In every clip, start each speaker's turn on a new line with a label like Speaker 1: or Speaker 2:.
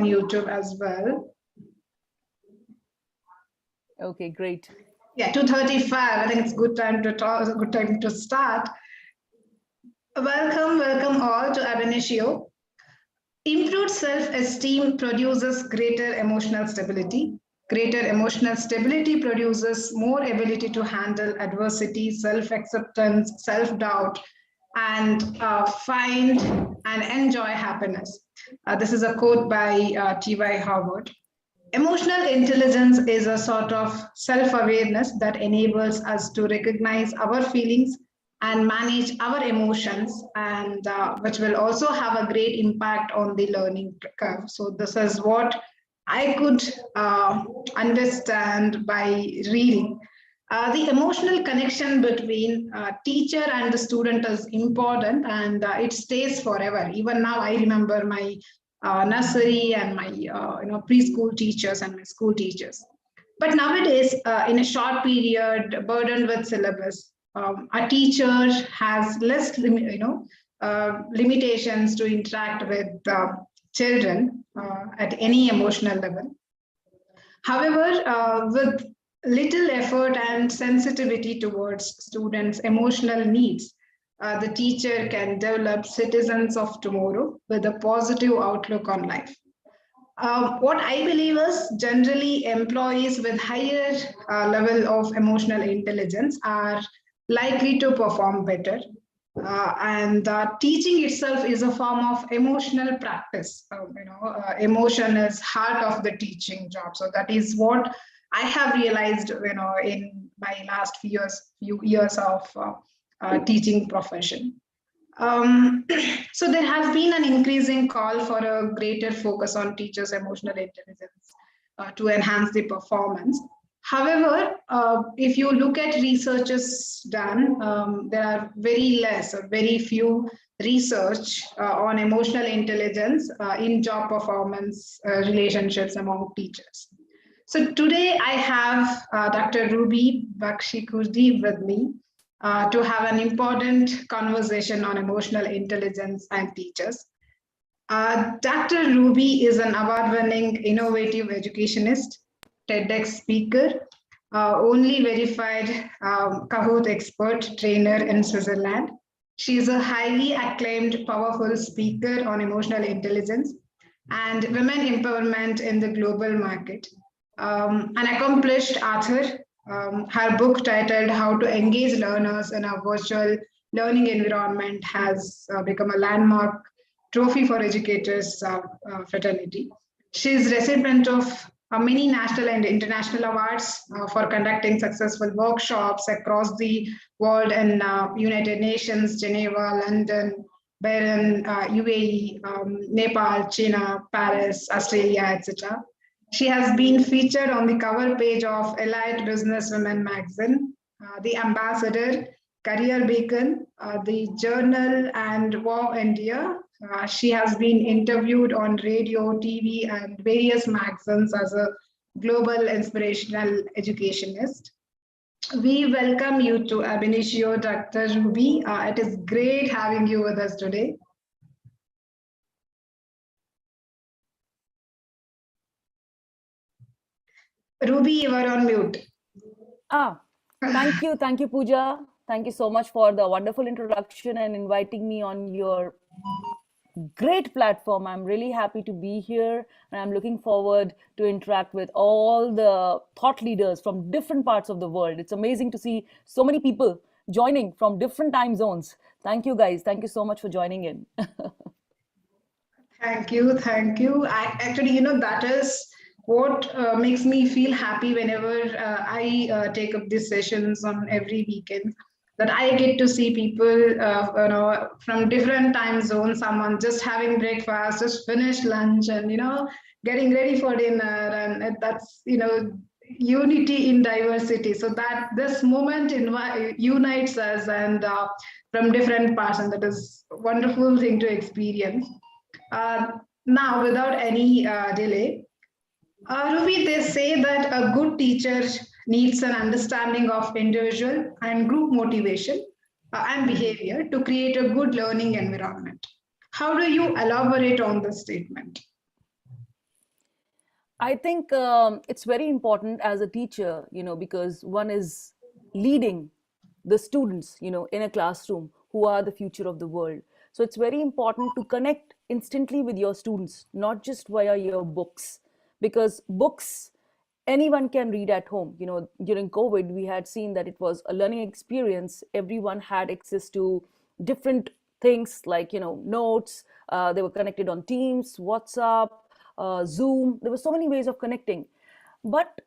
Speaker 1: YouTube as well.
Speaker 2: Okay, great.
Speaker 1: Yeah, 2:35. I think it's good time to talk. Good time to start. Welcome all to Ab Initio. Improved self-esteem produces greater emotional stability. Greater emotional stability produces more ability to handle adversity, self-acceptance, self-doubt, and find and enjoy happiness. This is a quote by T.Y. Howard. Emotional intelligence is a sort of self-awareness that enables us to recognize our feelings and manage our emotions, and which will also have a great impact on the learning curve. So this is what I could understand by reading. The emotional connection between teacher and the student is important, and it stays forever. Even now, I remember my nursery and my preschool teachers and my school teachers. But nowadays, in a short period, burdened with syllabus, a teacher has less limitations to interact with children at any emotional level. However, with little effort and sensitivity towards students' emotional needs, the teacher can develop citizens of tomorrow with a positive outlook on life. What I believe is generally employees with higher level of emotional intelligence are likely to perform better. And teaching itself is a form of emotional practice. Emotion is heart of the teaching job. So that is what I have realized, in my last few years of teaching profession. So there has been an increasing call for a greater focus on teachers' emotional intelligence to enhance the performance. However, if you look at researches done, there are very few research on emotional intelligence in job performance relationships among teachers. So today I have Dr. Ruby Bakshi Khurdi with me to have an important conversation on emotional intelligence and teachers. Dr. Ruby is an award-winning innovative educationist, TEDx speaker, only verified Kahoot expert trainer in Switzerland. She is a highly acclaimed, powerful speaker on emotional intelligence and women empowerment in the global market. An accomplished author, her book titled How to Engage Learners in a Virtual Learning Environment has become a landmark trophy for educators fraternity. She is recipient of many national and international awards for conducting successful workshops across the world in United Nations, Geneva, London, Bahrain, UAE, Nepal, China, Paris, Australia, etc. She has been featured on the cover page of Elite Businesswomen magazine, the Ambassador, Career Beacon, the Journal, and Wow India. She has been interviewed on radio, TV, and various magazines as a global inspirational educationist. We welcome you to Ab Initio, Dr. Ruby. It is great having you with us today. Ruby, you are on mute.
Speaker 2: Thank you, Pooja. Thank you so much for the wonderful introduction and inviting me on your great platform. I'm really happy to be here, and I'm looking forward to interact with all the thought leaders from different parts of the world. It's amazing to see so many people joining from different time zones. Thank you, guys. Thank you so much for joining in.
Speaker 1: Thank you. Actually, that is what makes me feel happy whenever I take up these sessions on every weekend, that I get to see people from different time zones, someone just having breakfast, just finished lunch, and getting ready for dinner, and that's unity in diversity. So that this moment unites us, and from different parts, and that is a wonderful thing to experience. Now, without any delay, Ruby, they say that a good teacher needs an understanding of individual and group motivation and behavior to create a good learning environment. How do you elaborate on this statement?
Speaker 2: I think it's very important as a teacher, because one is leading the students, in a classroom who are the future of the world. So it's very important to connect instantly with your students, not just via your books, because books anyone can read at home. During COVID, we had seen that it was a learning experience. Everyone had access to different things like, notes. They were connected on Teams, WhatsApp, Zoom. There were so many ways of connecting. But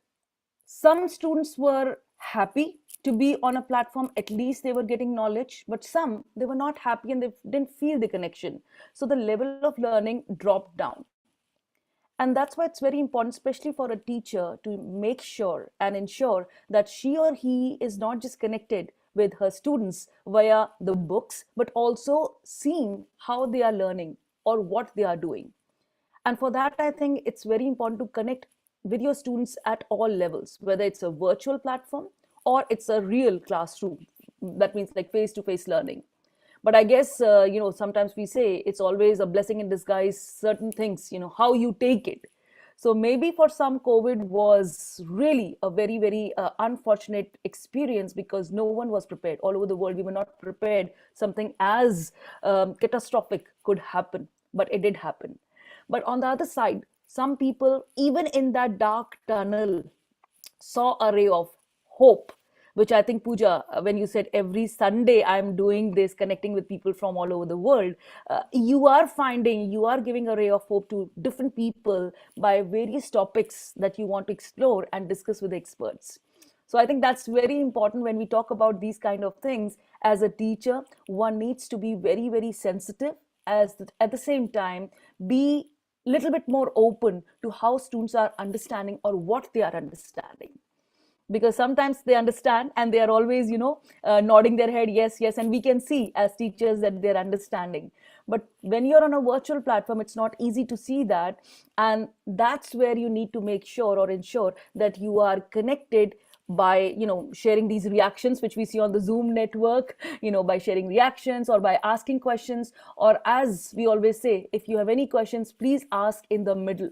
Speaker 2: some students were happy to be on a platform, at least they were getting knowledge, but some, they were not happy and they didn't feel the connection. So the level of learning dropped down. And that's why it's very important, especially for a teacher, to make sure and ensure that she or he is not just connected with her students via the books, but also seeing how they are learning or what they are doing. And for that, I think it's very important to connect with your students at all levels, whether it's a virtual platform or it's a real classroom. That means like face to face learning. But I guess, sometimes we say it's always a blessing in disguise, certain things, how you take it. So maybe for some, COVID was really a very, very unfortunate experience because no one was prepared. All over the world, we were not prepared something as catastrophic could happen, but it did happen. But on the other side, some people, even in that dark tunnel, saw a ray of hope, which I think, Pooja, when you said every Sunday I'm doing this, connecting with people from all over the world, you are giving a ray of hope to different people by various topics that you want to explore and discuss with experts. So I think that's very important when we talk about these kind of things. As a teacher, one needs to be very, very sensitive, at the same time be little bit more open to how students are understanding or what they are understanding, because sometimes they understand and they are always, nodding their head, yes, yes, and we can see as teachers that they're understanding. But when you're on a virtual platform, it's not easy to see that. And that's where you need to make sure or ensure that you are connected by, sharing these reactions which we see on the Zoom network, by sharing reactions or by asking questions, or as we always say, if you have any questions, please ask in the middle.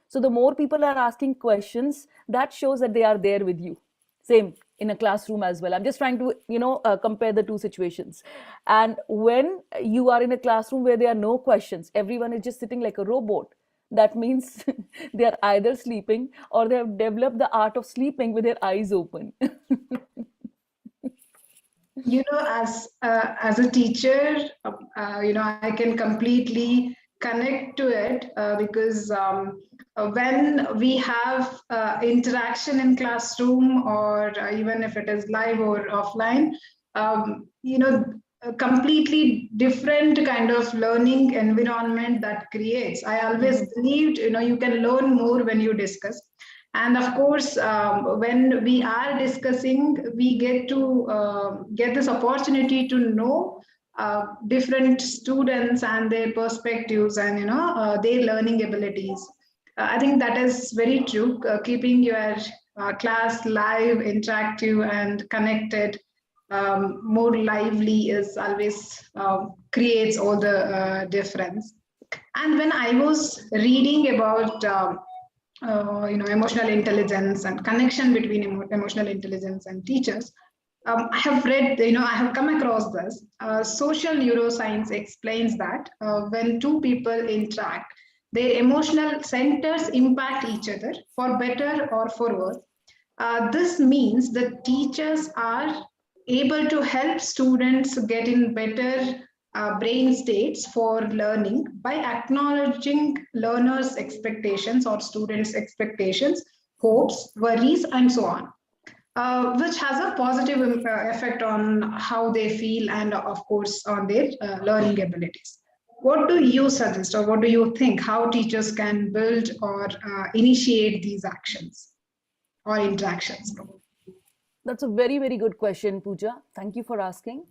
Speaker 2: So the more people are asking questions, that shows that they are there with you. Same in a classroom as well. I'm just trying to, compare the two situations. And when you are in a classroom where there are no questions, everyone is just sitting like a robot. That means they are either sleeping or they have developed the art of sleeping with their eyes open.
Speaker 1: As a teacher, I can completely connect to it because when we have interaction in classroom, or even if it is live or offline, a completely different kind of learning environment that creates. I always believed, you can learn more when you discuss. And of course, when we are discussing, we get to get this opportunity to know different students and their perspectives and their learning abilities. I think that is very true. Keeping your class live, interactive, and connected, more lively is always creates all the difference. And when I was reading about emotional intelligence and connection between emotional intelligence and teachers, I have read, I have come across this. Social neuroscience explains that when two people interact, their emotional centers impact each other for better or for worse. This means that teachers are able to help students get in better brain states for learning by acknowledging learners' expectations or students' expectations, hopes, worries, and so on, which has a positive effect on how they feel and, of course, on their learning abilities. What do you suggest, or what do you think how teachers can build or initiate these actions or interactions?
Speaker 2: That's a very, very good question, Pooja. Thank you for asking.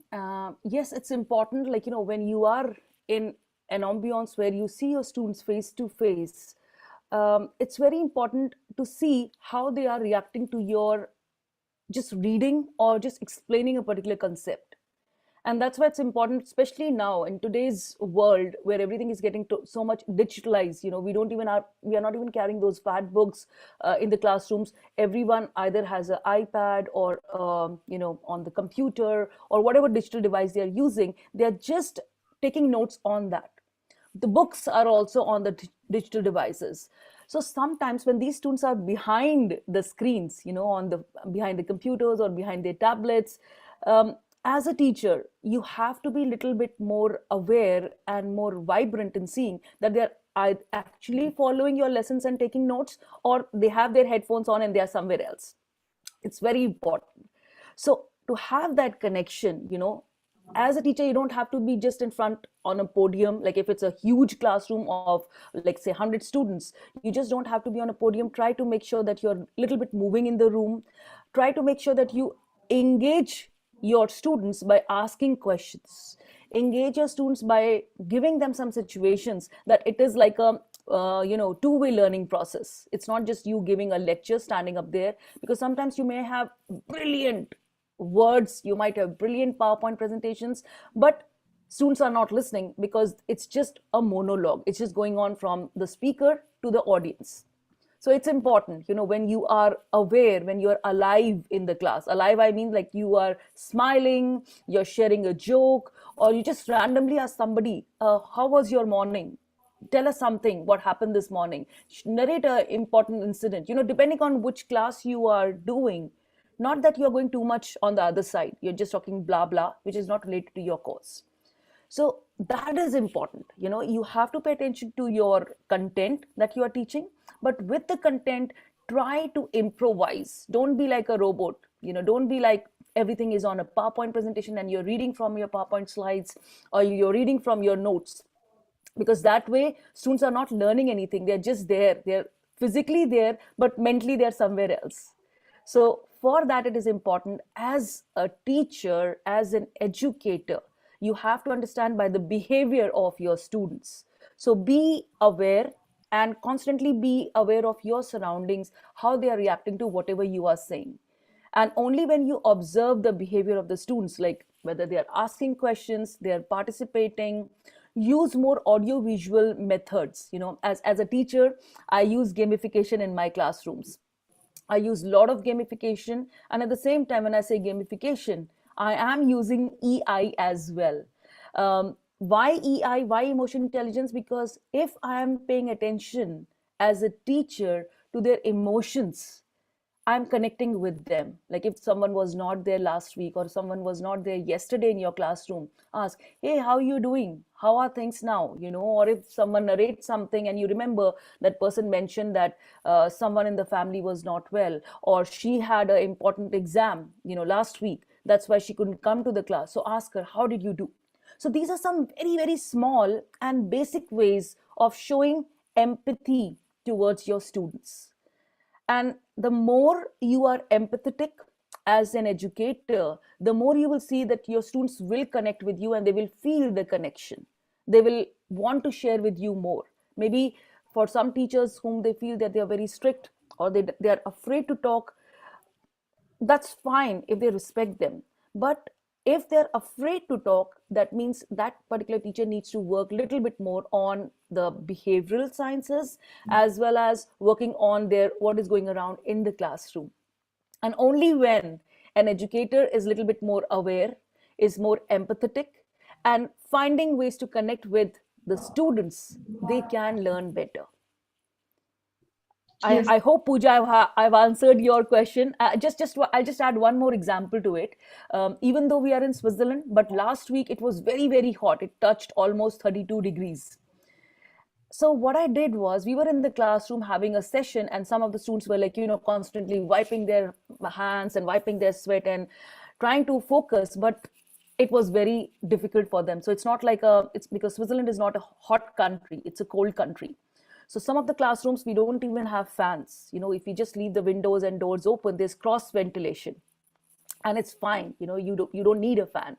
Speaker 2: Yes, it's important, like, when you are in an ambience where you see your students face to face, it's very important to see how they are reacting to your just reading or just explaining a particular concept. And that's why it's important, especially now in today's world where everything is getting so much digitalized. We are not even carrying those fat books in the classrooms. Everyone either has an ipad or on the computer or whatever digital device they are using. They are just taking notes on that. The books are also on the digital devices. So sometimes when these students are behind the screens, on the behind the computers or behind their tablets, as a teacher you have to be a little bit more aware and more vibrant in seeing that they're actually following your lessons and taking notes, or they have their headphones on and they are somewhere else. It's very important. So to have that connection, as a teacher, you don't have to be just in front on a podium. Like if it's a huge classroom of, like, say 100 students, you just don't have to be on a podium. Try to make sure that you're a little bit moving in the room. Try to make sure that you engage your students by asking questions. Engage your students by giving them some situations, that it is like a two-way learning process. It's not just you giving a lecture standing up there, because sometimes you may have brilliant words, you might have brilliant PowerPoint presentations, but students are not listening because it's just a monologue. It's just going on from the speaker to the audience. So it's important, when you are aware, when you're alive in the class. Alive, I mean, like, you are smiling, you're sharing a joke, or you just randomly ask somebody, how was your morning? Tell us something, what happened this morning. Narrate an important incident, depending on which class you are doing. Not that you're going too much on the other side, you're just talking blah blah, which is not related to your course. So that is important. You have to pay attention to your content that you are teaching, but with the content, try to improvise. Don't be like a robot. Don't be like everything is on a PowerPoint presentation and you're reading from your PowerPoint slides, or you're reading from your notes, because that way students are not learning anything. They're just there. They're physically there, but mentally they're somewhere else. So for that, it is important, as a teacher, as an educator, you have to understand by the behavior of your students. So be aware and constantly be aware of your surroundings, how they are reacting to whatever you are saying. And only when you observe the behavior of the students, like whether they are asking questions, they are participating, use more audio visual methods. As a teacher, I use gamification in my classrooms. I use a lot of gamification. And at the same time, when I say gamification, I am using EI as well. Why EI? Why emotion intelligence? Because if I am paying attention as a teacher to their emotions, I'm connecting with them. Like if someone was not there last week or someone was not there yesterday in your classroom, ask, hey, how are you doing? How are things now? Or if someone narrates something and you remember that person mentioned that someone in the family was not well, or she had an important exam, last week. That's why she couldn't come to the class. So ask her, how did you do? So these are some very, very small and basic ways of showing empathy towards your students. And the more you are empathetic as an educator, the more you will see that your students will connect with you and they will feel the connection. They will want to share with you more. Maybe for some teachers whom they feel that they are very strict, or they are afraid to talk, that's fine if they respect them. But if they're afraid to talk, that means that particular teacher needs to work a little bit more on the behavioral sciences, as well as working on their what is going around in the classroom. And only when an educator is a little bit more aware, is more empathetic, and finding ways to connect with the students, they can learn better.
Speaker 1: Yes.
Speaker 2: I hope, Pooja, I've answered your question. I'll just add one more example to it. Even though we are in Switzerland, but last week it was very, very hot. It touched almost 32 degrees. So what I did was, we were in the classroom having a session, and some of the students were like, constantly wiping their hands and wiping their sweat and trying to focus, but it was very difficult for them. So it's not like it's because Switzerland is not a hot country, it's a cold country. So some of the classrooms, we don't even have fans. If we just leave the windows and doors open, there's cross ventilation, and it's fine. You don't need a fan.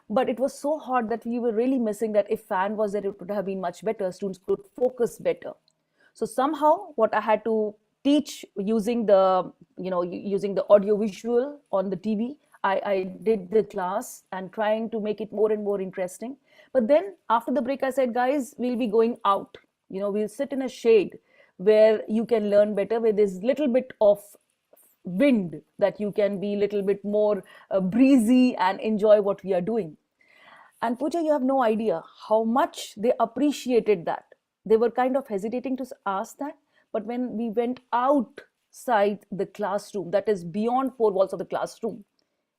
Speaker 2: But it was so hot that we were really missing that. If fan was there, it would have been much better. Students could focus better. So somehow what I had to teach using the audio visual on the TV, I did the class and trying to make it more and more interesting. But then after the break, I said, guys, we'll be going out. We'll sit in a shade where you can learn better, where there's little bit of wind, that you can be a little bit more breezy and enjoy what we are doing. And Pooja, you have no idea how much they appreciated that. They were kind of hesitating to ask that, but when we went outside the classroom, that is beyond four walls of the classroom,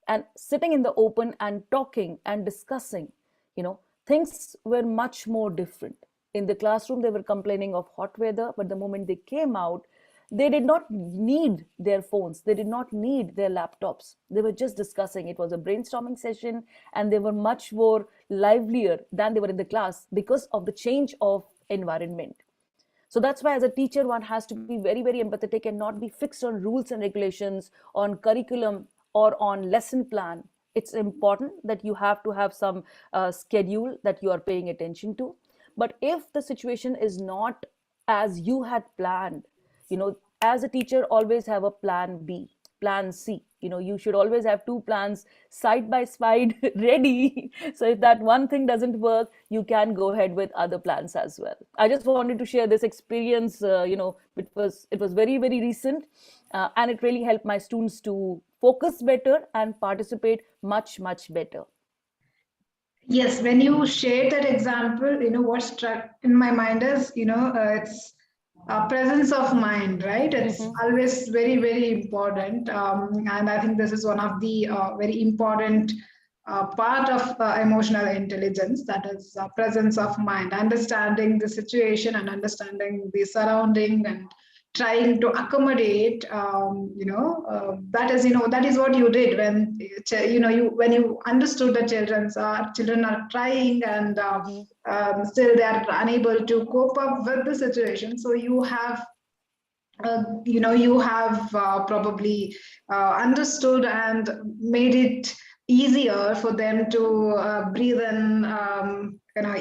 Speaker 2: and sitting in the open and talking and discussing, you know, things were much more different. In the classroom, they were complaining of hot weather, but the moment they came out, they did not need their phones, they did not need their laptops. They were just discussing. It was a brainstorming session, and they were much more livelier than they were in the class because of the change of environment. So that's why, as a teacher, one has to be very, very empathetic and not be fixed on rules and regulations, on curriculum, or on lesson plan. It's important that you have to have some schedule that you are paying attention to. But if the situation is not as you had planned, as a teacher, always have a plan B, plan C. You should always have two plans side by side ready. So if that one thing doesn't work, you can go ahead with other plans as well. I just wanted to share this experience. It was very, very recent, and it really helped my students to focus better and participate much, much better.
Speaker 1: Yes, when you shared that example, what struck in my mind is, it's presence of mind, right? It's always very, very important. And I think this is one of the very important part of emotional intelligence, that is presence of mind, understanding the situation and understanding the surrounding and trying to accommodate. That is what you did when when you understood that children are trying, and still they are unable to cope up with the situation. So you have probably understood and made it easier for them to breathe in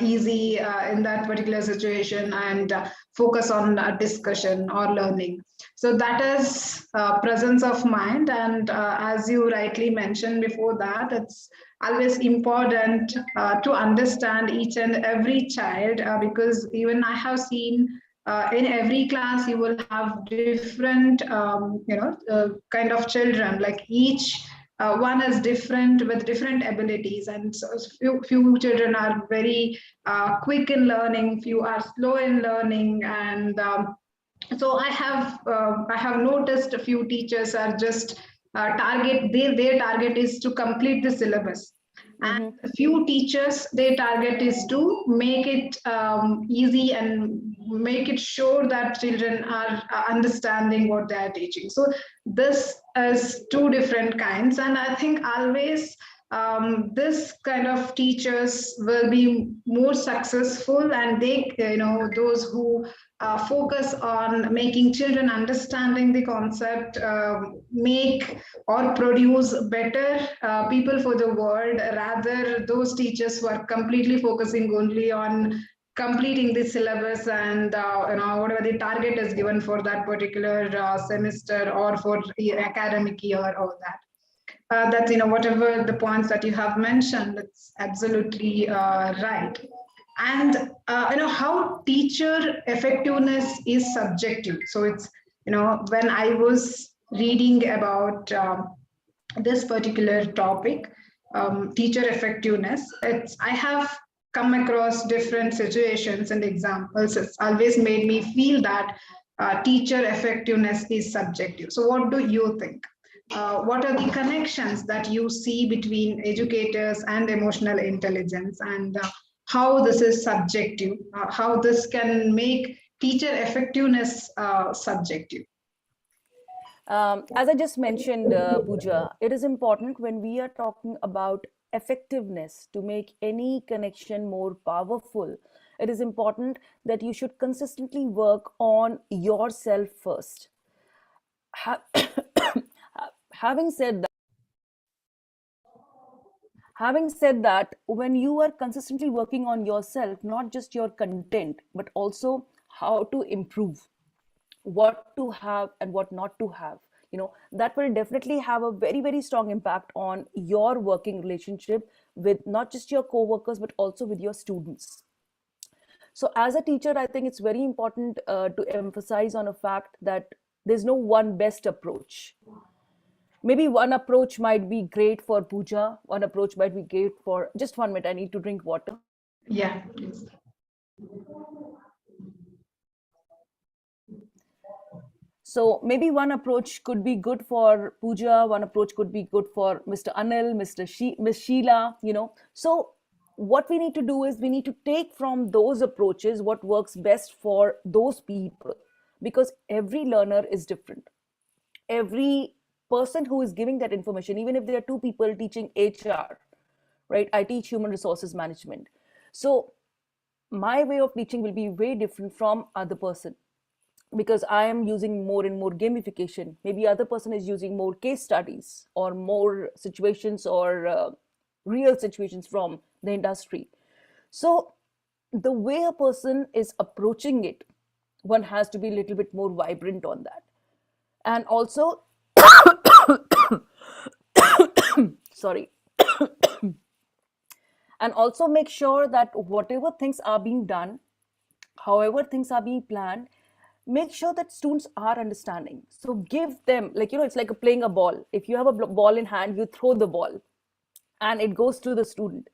Speaker 1: easy in that particular situation, and focus on discussion or learning. So that is presence of mind. And as you rightly mentioned before that, it's always important to understand each and every child, because even I have seen in every class you will have different kind of children. Like each one is different with different abilities, and so few children are very quick in learning, few are slow in learning. And so I have noticed a few teachers are just their target is to complete the syllabus, and a few teachers, their target is to make it easy and make it sure that children are understanding what they are teaching. So this is two different kinds, and I think always this kind of teachers will be more successful, and they, those who focus on making children understanding the concept, make or produce better people for the world, rather those teachers who are completely focusing only on completing the syllabus, and whatever the target is given for that particular semester or for academic year, or that. That whatever the points that you have mentioned, it's absolutely right. And how teacher effectiveness is subjective. So it's when I was reading about this particular topic, teacher effectiveness, I have come across different situations and examples. It's always made me feel that teacher effectiveness is subjective. So what do you think? What are the connections that you see between educators and emotional intelligence, and how this is subjective, how this can make teacher effectiveness subjective?
Speaker 2: As I just mentioned, Pooja, it is important when we are talking about effectiveness to make any connection more powerful. It is important that you should consistently work on yourself first. Ha- having said that, when you are consistently working on yourself, not just your content, but also how to improve, what to have and what not to have, that will definitely have a very, very strong impact on your working relationship with not just your co-workers, but also with your students. So as a teacher, I think it's very important to emphasize on a fact that there's no one best approach. Maybe one approach might be great for Pooja, one approach might be great for, just 1 minute, I need to drink water.
Speaker 1: Yeah, please.
Speaker 2: So maybe one approach could be good for Pooja, one approach could be good for Mr. Anil, Miss Sheila, So what we need to do is we need to take from those approaches what works best for those people, because every learner is different. Every person who is giving that information, even if there are two people teaching HR, right? I teach human resources management. So my way of teaching will be way different from other person, because I am using more and more gamification. Maybe other person is using more case studies or more situations or real situations from the industry. So the way a person is approaching it, one has to be a little bit more vibrant on that. And also, sorry, and also make sure that whatever things are being done, however things are being planned, make sure that students are understanding. So give them, like, it's like playing a ball. If you have a ball in hand, you throw the ball and it goes to the student.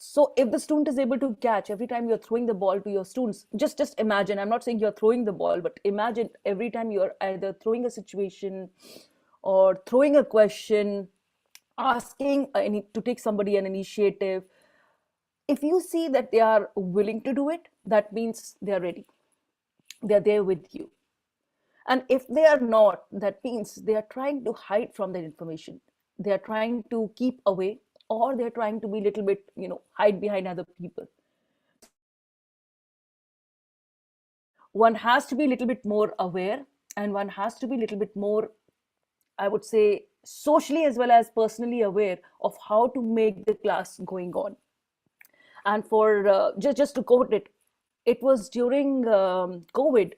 Speaker 2: So if the student is able to catch every time you're throwing the ball to your students, just imagine, I'm not saying you're throwing the ball, but imagine every time you're either throwing a situation or throwing a question, asking to take somebody an initiative. If you see that they are willing to do it, that means they are ready. They're there with you. And if they are not, that means they are trying to hide from that information. They are trying to keep away, or they're trying to be a little bit, hide behind other people. One has to be a little bit more aware, and one has to be a little bit more, I would say, socially as well as personally aware of how to make the class going on. And for just to quote it, it was during COVID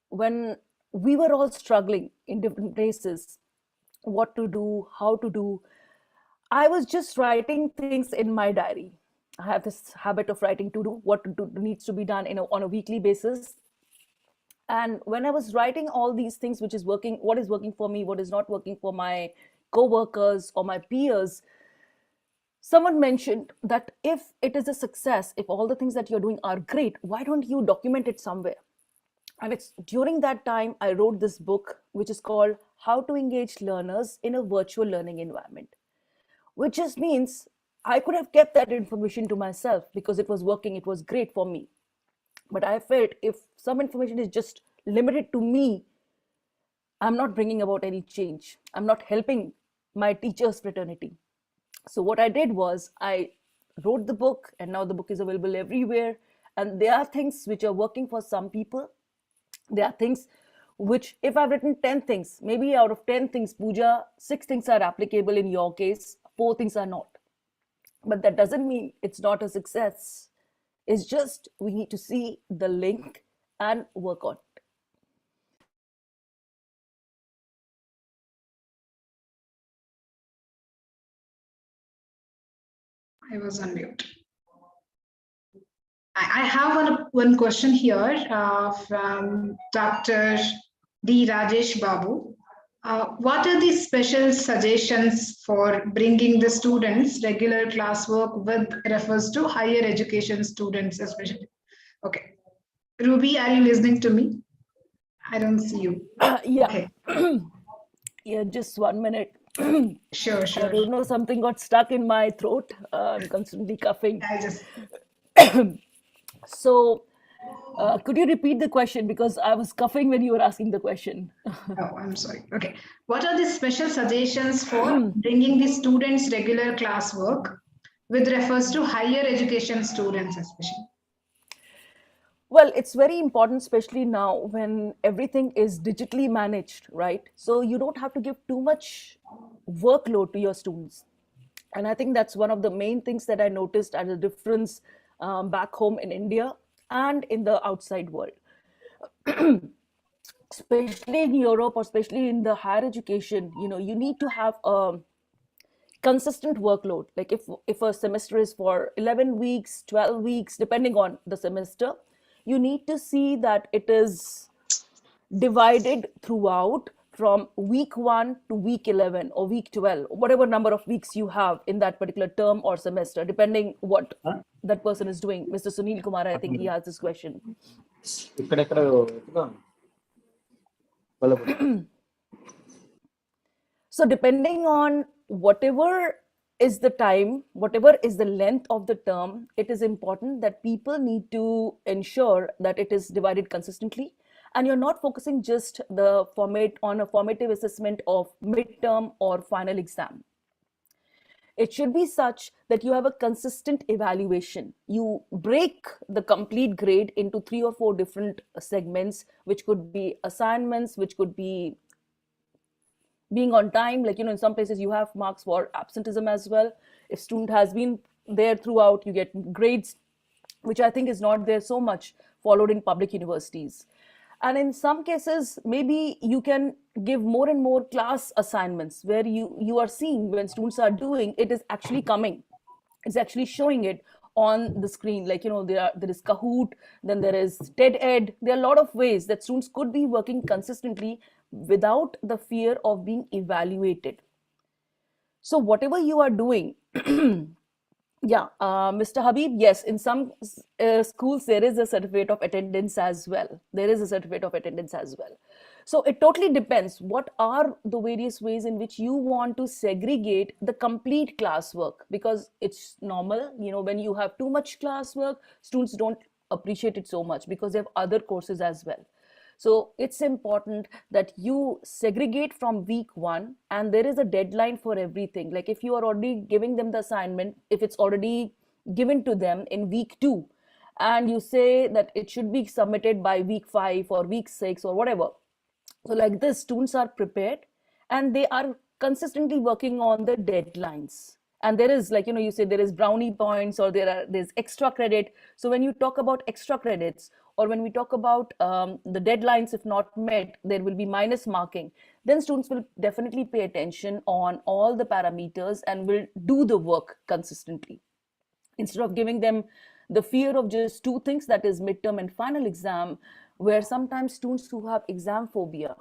Speaker 2: when we were all struggling in different places, what to do, how to do. I was just writing things in my diary. I have this habit of writing to do what needs to be done on a weekly basis. And when I was writing all these things, which is working, what is working for me, what is not working for my co-workers or my peers, someone mentioned that if it is a success, if all the things that you're doing are great, why don't you document it somewhere? And it's during that time I wrote this book, which is called How to Engage Learners in a Virtual Learning Environment, which just means I could have kept that information to myself because it was working, it was great for me. But I felt if some information is just limited to me, I'm not bringing about any change. I'm not helping my teachers' fraternity. So what I did was I wrote the book, and now the book is available everywhere. And there are things which are working for some people. There are things which, if I've written 10 things, maybe out of 10 things, Pooja, 6 things are applicable in your case, 4 things are not. But that doesn't mean it's not a success. It's just we need to see the link and work on it.
Speaker 1: I was on mute. I have one question here from Dr. D. Rajesh Babu. What are the special suggestions for bringing the students regular classwork with refers to higher education students especially? Okay. Ruby, are you listening to me? I don't see you.
Speaker 2: Yeah.
Speaker 1: Okay.
Speaker 2: Yeah, just 1 minute.
Speaker 1: Sure.
Speaker 2: I don't know, something got stuck in my throat. I'm constantly coughing.
Speaker 1: I just.
Speaker 2: So, could you repeat the question, because I was coughing when you were asking the question?
Speaker 1: Oh, I'm sorry. Okay. What are the special suggestions for bringing the students regular classwork with refers to higher education students especially?
Speaker 2: Well, it's very important, especially now when everything is digitally managed, right? So you don't have to give too much workload to your students. And I think that's one of the main things that I noticed as a difference back home in India and in the outside world. especially in Europe or especially in the higher education, you need to have a consistent workload. Like if a semester is for 11 weeks, 12 weeks, depending on the semester, you need to see that it is divided throughout from week 1 to week 11 or week 12, whatever number of weeks you have in that particular term or semester, depending what that person is doing. Mr. Sunil Kumar, I think he has this question. So depending on whatever is the time, whatever is the length of the term, it is important that people need to ensure that it is divided consistently, and you're not focusing just the format on a formative assessment of midterm or final exam. It should be such that you have a consistent evaluation. You break the complete grade into 3 or 4 different segments, which could be assignments, which could be being on time. Like, in some places you have marks for absenteeism as well. If student has been there throughout, you get grades, which I think is not there so much followed in public universities. And in some cases, maybe you can give more and more class assignments where you are seeing when students are doing it is actually coming. It's actually showing it on the screen. Like, there is Kahoot, then there is TED Ed. There are a lot of ways that students could be working consistently without the fear of being evaluated. So whatever you are doing, yeah, Mr. Habib, yes, in some schools there is a certificate of attendance as well. There is a certificate of attendance as well. So it totally depends what are the various ways in which you want to segregate the complete classwork, because it's normal, when you have too much classwork, students don't appreciate it so much because they have other courses as well. So it's important that you segregate from week 1, and there is a deadline for everything. Like if you are already giving them the assignment, if it's already given to them in week 2, and you say that it should be submitted by week 5 or week 6 or whatever. So like this, students are prepared and they are consistently working on the deadlines. And there is, like, you say there is brownie points, or there's extra credit. So when you talk about extra credits, or when we talk about the deadlines, if not met, there will be minus marking. Then students will definitely pay attention on all the parameters and will do the work consistently, instead of giving them the fear of just 2 things, that is midterm and final exam, where sometimes students who have exam phobia,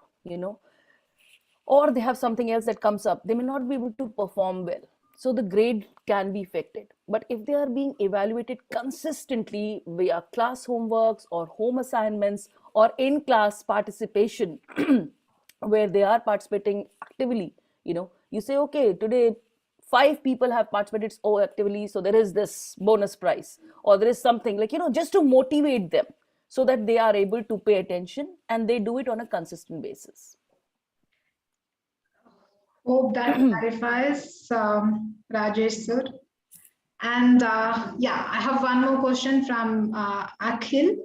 Speaker 2: or they have something else that comes up, they may not be able to perform well. So the grade can be affected. But if they are being evaluated consistently via class homeworks or home assignments or in class participation, where they are participating actively, you say, okay, today 5 people have participated so actively, so there is this bonus prize, or there is something, like, just to motivate them so that they are able to pay attention and they do it on a consistent basis.
Speaker 1: Hope that clarifies, Rajesh sir. And yeah, I have one more question from Akhil.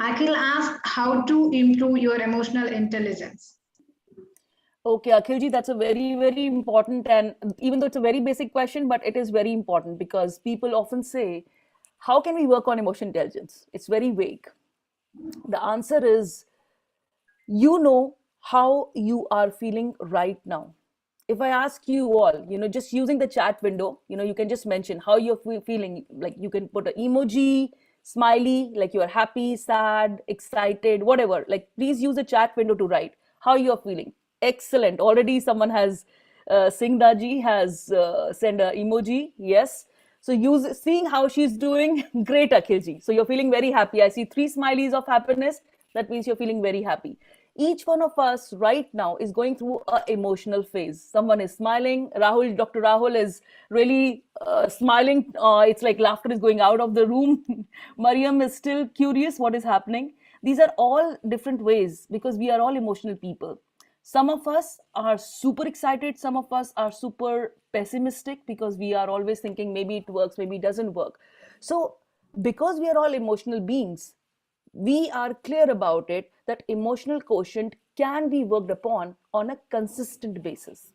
Speaker 1: Akhil asked how to improve your emotional intelligence.
Speaker 2: Okay, Akhilji, that's a very, very important, and even though it's a very basic question, but it is very important, because people often say, how can we work on emotional intelligence? It's very vague. The answer is, how you are feeling right now. If I ask you all, just using the chat window, you can just mention how you're feeling. Like you can put an emoji, smiley, like you are happy, sad, excited, whatever. Like please use the chat window to write how you're feeling. Excellent. Already someone has, Singdaji has sent an emoji. Yes. So seeing how she's doing, great, Akhilji. So you're feeling very happy. I see 3 smileys of happiness. That means you're feeling very happy. Each one of us right now is going through an emotional phase. Someone is smiling. Dr. Rahul is really smiling. It's like laughter is going out of the room. Mariam is still curious what is happening. These are all different ways, because we are all emotional people. Some of us are super excited. Some of us are super pessimistic, because we are always thinking maybe it works, maybe it doesn't work. So because we are all emotional beings, we are clear about it that emotional quotient can be worked upon on a consistent basis.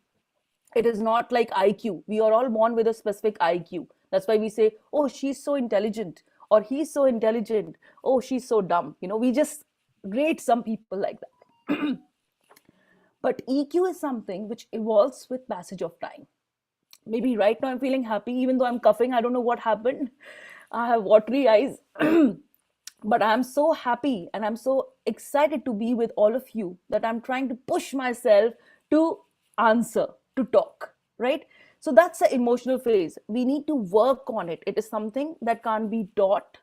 Speaker 2: It is not like IQ. We are all born with a specific IQ. That's why we say, oh, she's so intelligent, or he's so intelligent. Oh, she's so dumb. We just rate some people like that. But EQ is something which evolves with passage of time. Maybe right now I'm feeling happy, even though I'm coughing. I don't know what happened. I have watery eyes. But I'm so happy and I'm so excited to be with all of you that I'm trying to push myself to answer, to talk, right? So that's the emotional phase. We need to work on it. It is something that can't be taught.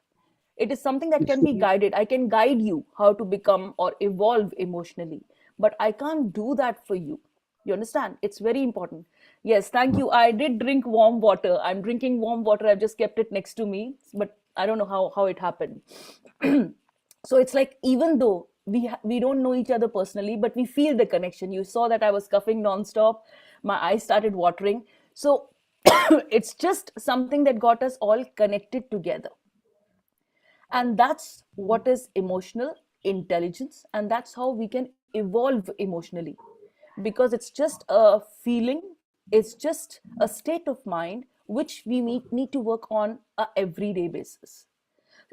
Speaker 2: It is something that can be guided. I can guide you how to become or evolve emotionally, but I can't do that for you. You understand? It's very important. Yes, thank you. I did drink warm water. I'm drinking warm water. I've just kept it next to me, but I don't know how it happened. So it's like, even though we don't know each other personally, but we feel the connection. You saw that I was coughing nonstop. My eyes started watering. So it's just something that got us all connected together. And that's what is emotional intelligence, and that's how we can evolve emotionally, because it's just a feeling, it's just a state of mind which we need to work on a everyday basis.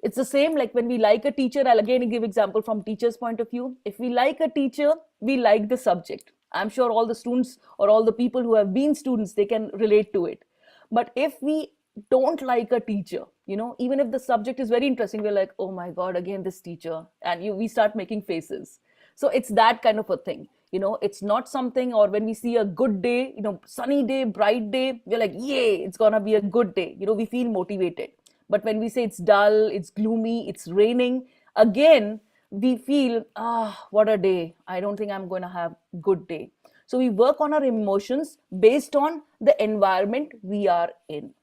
Speaker 2: It's the same like when we like a teacher. I'll again give example from teacher's point of view. If we like a teacher, we like the subject. I'm sure all the students or all the people who have been students, they can relate to it. But if we don't like a teacher, even if the subject is very interesting, we're like, oh my god, again this teacher, and we start making faces. So it's that kind of a thing. It's not something. Or when we see a good day, sunny day, bright day, we're like, yay, it's gonna be a good day. We feel motivated. But when we say it's dull, it's gloomy, it's raining, again, we feel, what a day. I don't think I'm going to have a good day. So we work on our emotions based on the environment we are in.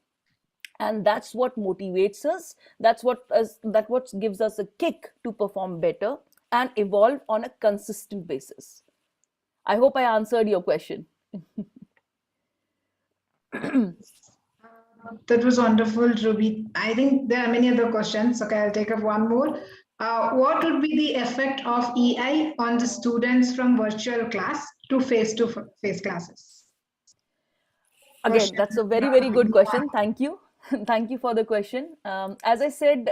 Speaker 2: And that's what motivates us. That's what gives us a kick to perform better and evolve on a consistent basis. I hope I answered your question.
Speaker 1: That was wonderful, Ruby. I think there are many other questions. Okay, I'll take up one more. What would be the effect of EI on the students from virtual class to face-to-face classes?
Speaker 2: Again, that's a very, very good question. Thank you. Thank you for the question. As I said,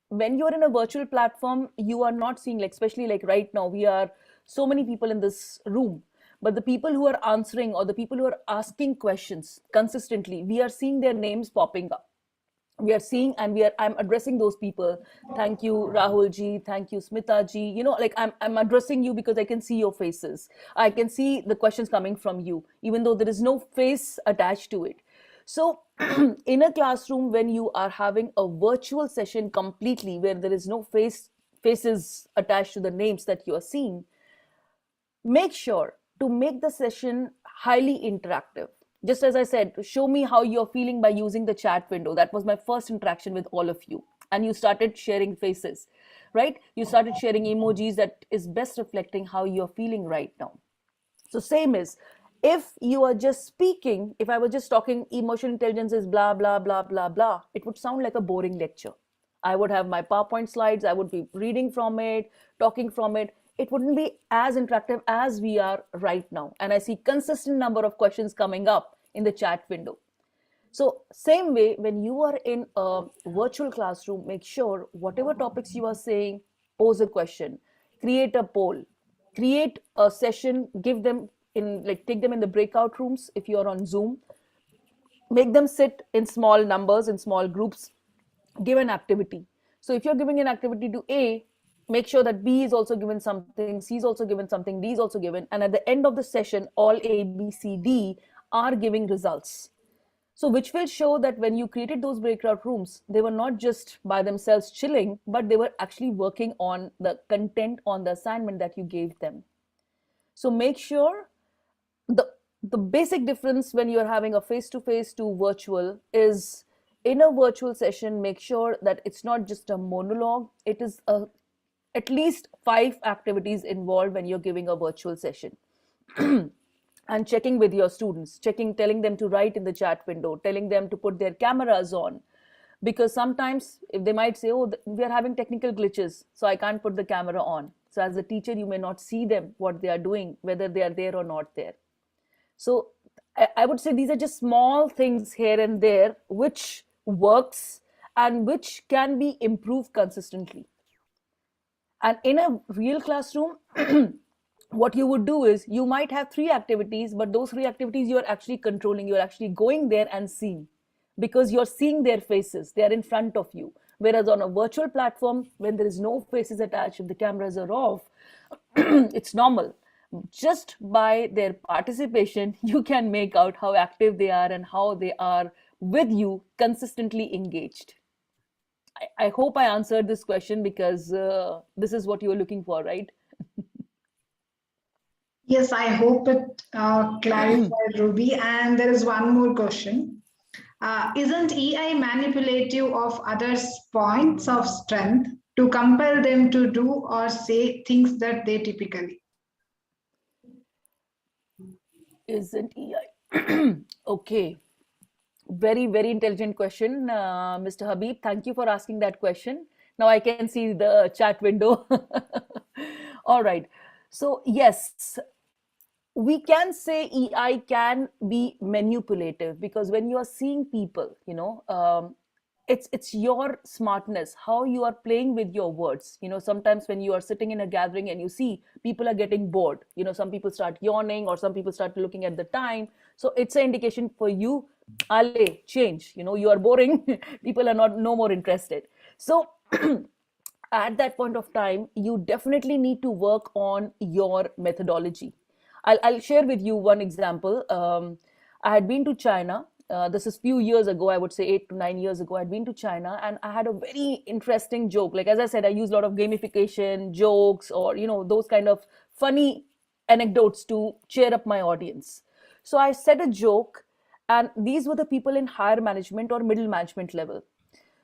Speaker 2: when you're in a virtual platform, you are not seeing, like, especially like right now, we are so many people in this room, but the people who are answering or the people who are asking questions consistently, we are seeing their names popping up. We are seeing, and I'm addressing those people. Thank you, Rahul ji. Thank you, Smita ji. Like, I'm addressing you because I can see your faces. I can see the questions coming from you, even though there is no face attached to it. So in a classroom, when you are having a virtual session completely, where there is no faces attached to the names that you are seeing, make sure to make the session highly interactive. Just as I said, show me how you're feeling by using the chat window. That was my first interaction with all of you. And you started sharing faces, right? You started sharing emojis that is best reflecting how you're feeling right now. So same is, if you are just speaking, if I was just talking, emotional intelligence is blah, blah, blah, blah, blah, it would sound like a boring lecture. I would have my PowerPoint slides, I would be reading from it, talking from it. It wouldn't be as interactive as we are right now. And I see consistent number of questions coming up in the chat window. So same way, when you are in a virtual classroom, make sure whatever topics you are saying, pose a question, create a poll, create a session, give them in, like, take them in the breakout rooms if you are on Zoom, make them sit in small numbers, in small groups, give an activity. So if you're giving an activity to A, make sure that B is also given something, C is also given something, D is also given, and at the end of the session, all A, B, C, D are giving results. So which will show that when you created those breakout rooms, they were not just by themselves chilling, but they were actually working on the content, on the assignment that you gave them. So make sure the the basic difference when you're having a face-to-face to virtual is, in a virtual session, make sure that it's not just a monologue. It is at least 5 activities involved when you're giving a virtual session. And checking with your students, telling them to write in the chat window, telling them to put their cameras on, because sometimes if they might say, oh, we are having technical glitches, so I can't put the camera on. So as a teacher, you may not see them, what they are doing, whether they are there or not there. So I would say these are just small things here and there which works and which can be improved consistently. And in a real classroom, what you would do is you might have three activities, but those three activities you're actually controlling, you're actually going there and seeing, because you're seeing their faces, they're in front of you. Whereas on a virtual platform, when there is no faces attached, if the cameras are off, it's normal. Just by their participation, you can make out how active they are and how they are with you, consistently engaged. I hope I answered this question, because this is what you were looking for, right?
Speaker 1: Yes, I hope it clarified, Ruby. And there is one more question. Isn't EI manipulative of others' points of strength to compel them to do or say things that they typically?
Speaker 2: Isn't EI? Okay. Very, very intelligent question, Mr. Habib. Thank you for asking that question. Now I can see the chat window. All right. So, yes, we can say EI can be manipulative, because when you are seeing people, it's your smartness, how you are playing with your words. Sometimes when you are sitting in a gathering and you see people are getting bored, some people start yawning or some people start looking at the time. So it's an indication for you, Ale, change. You are boring. People are not no more interested. So at that point of time, you definitely need to work on your methodology. I'll share with you one example. I had been to China. This is few years ago, I would say 8 to 9 years ago. I'd been to China and I had a very interesting joke. Like, as I said, I use a lot of gamification, jokes, or, those kind of funny anecdotes to cheer up my audience. So I said a joke, and these were the people in higher management or middle management level.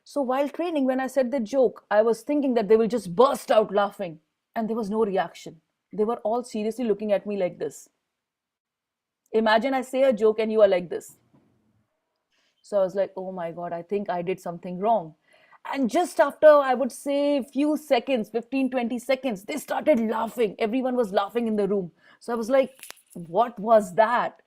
Speaker 2: So while training, when I said the joke, I was thinking that they will just burst out laughing, and there was no reaction. They were all seriously looking at me like this. Imagine I say a joke and you are like this. So I was like, oh my God, I think I did something wrong. And just after, I would say, few seconds, 15, 20 seconds, they started laughing. Everyone was laughing in the room. So I was like, what was that?